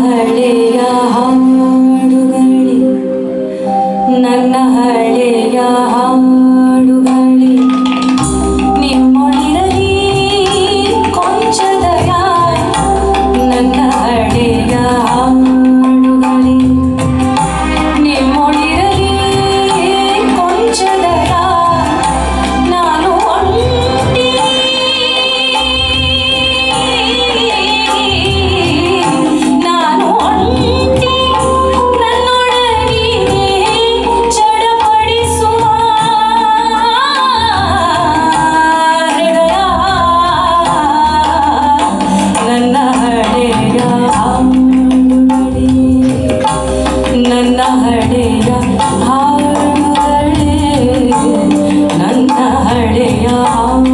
ಹಳೆಯ ಹಾಡುಗಳೇ, ನನ್ನ ಹಳೆಯ ಹಾಡುಗಳೇ, ನಿಮ್ಮೊಳಿರಲಿ ಕೊಂಚದ ನನ್ನ ಹಳೆಯ ಹಾಡುಗಳೇ, ನಿಮ್ಮೊಳಿರಲಿ ಕೊಂಚದ ನಾನು ಒಂಟಿ, ನಾನು ಒಂಟಿ, ನನ್ನೊಡನಿಗೆ ಚಡಪಡಿಸುವ ಹೃದಯ, ನನ್ನ ಹಳೆಯ ಹಾಡುಗಳೇ, ನನ್ನ ಹಳೆಯ ಹಾಡುಗಳೇ, ನನ್ನ ಹಳೆಯ ಹಾಡುಗಳೇ.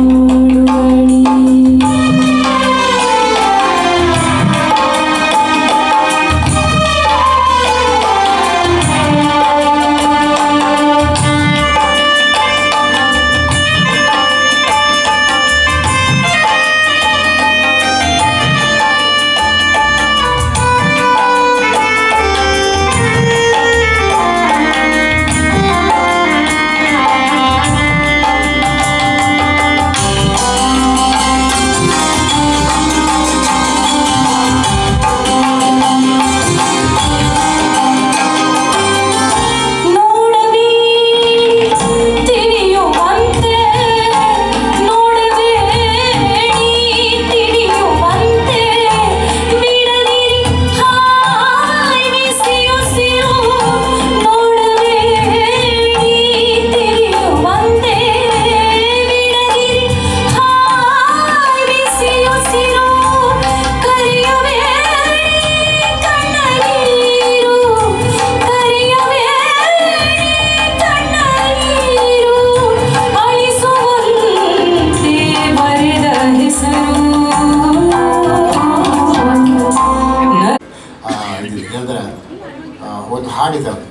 ಒಂದು ಹಾಡಿದ್ದಾರೆ,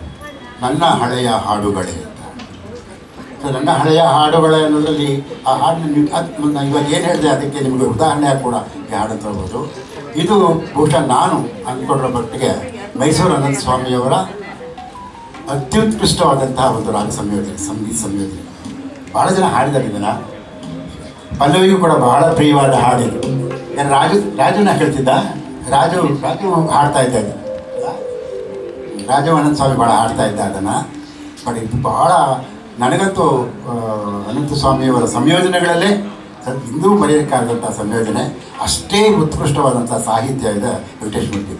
ನನ್ನ ಹಳೆಯ ಹಾಡುಗಳೇ ಅಂತ. ಸೊ ನನ್ನ ಹಳೆಯ ಹಾಡುಗಳೇ ಅನ್ನೋದ್ರಲ್ಲಿ ಆ ಹಾಡನ್ನ ನಾನು ಇವಾಗ ಏನು ಹೇಳಿದೆ ಅದಕ್ಕೆ ನಿಮಗೆ ಉದಾಹರಣೆ ಕೂಡ ಈ ಹಾಡು ತರ್ಬೋದು. ಇದು ಬಹುಶಃ ನಾನು ಅಂದ್ಕೊಳ್ಳೋ ಮಟ್ಟಿಗೆ ಮೈಸೂರು ಅನಂತ ಸ್ವಾಮಿಯವರ ಅತ್ಯುತ್ಕೃಷ್ಟವಾದಂತಹ ಒಂದು ರಾಗ ಸಂಯೋಜನೆ, ಸಂಗೀತ ಸಂಯೋಜನೆ. ಭಾಳ ಜನ ಹಾಡಿದ್ದಾರೆ ಇದನ್ನು. ಪಲ್ಲವಿಗೂ ಕೂಡ ಬಹಳ ಪ್ರಿಯವಾದ ಹಾಡಿದು. ರಾಜುನ ಹೇಳ್ತಿದ್ದ, ರಾಜು ಹಾಡ್ತಾ ಇದ್ದ, ರಾಜು ಅನಂತ ಸ್ವಾಮಿ ಭಾಳ ಹಾಡ್ತಾ ಇದ್ದ ಅದನ್ನು. ಬಟ್ ಇದು ಬಹಳ ನನಗಂತೂ ಅನಂತ ಸ್ವಾಮಿಯವರ ಸಂಯೋಜನೆಗಳಲ್ಲೇ ಇಂದೂ ಬರೆಯೋಕ್ಕಾಗಂಥ ಸಂಯೋಜನೆ, ಅಷ್ಟೇ ಉತ್ಕೃಷ್ಟವಾದಂಥ ಸಾಹಿತ್ಯ ಇದೆ ವೆಂಕಟೇಶ್ ಮೂರ್ತಿ.